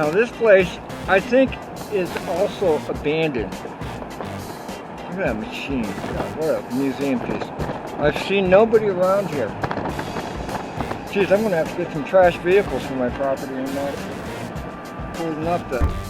Now this place, I think, is also abandoned. Look at that machine. God, what a museum piece. I've seen nobody around here. Geez, I'm going to have to get some trash vehicles for my property and not holding up the...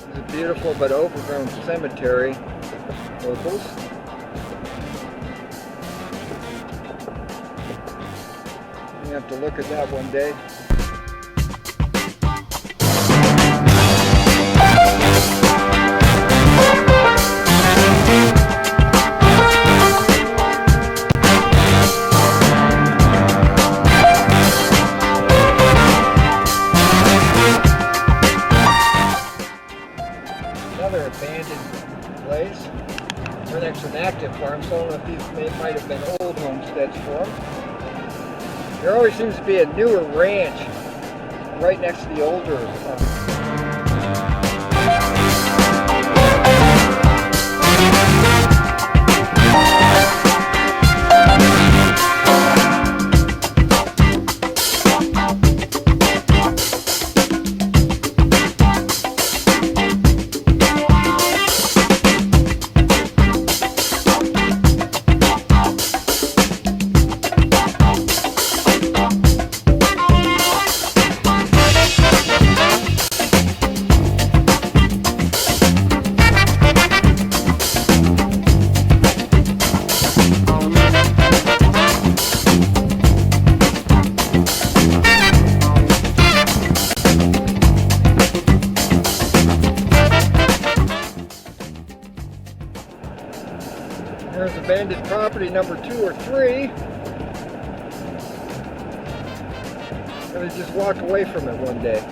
It's a beautiful but overgrown cemetery. Locals. You have to look at that one day. Another abandoned place. Right next to an active farm, so I don't know if these might have been old homesteads for them. There always seems to be a newer ranch right next to the older There's abandoned property number 2 or 3. And we just walk away from it one day.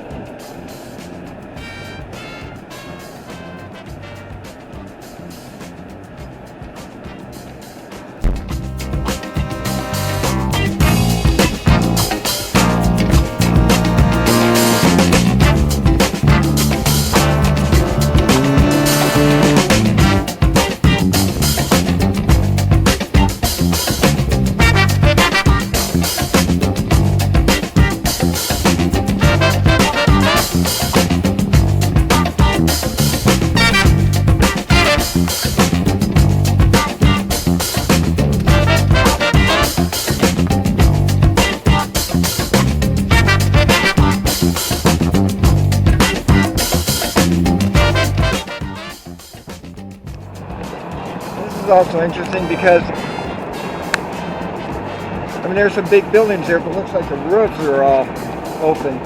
Is also interesting because I mean there's some big buildings there, but it looks like the roofs are all open.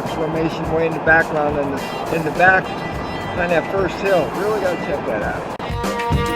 rock formation way in the background in the back on that first hill. Really got to check that out.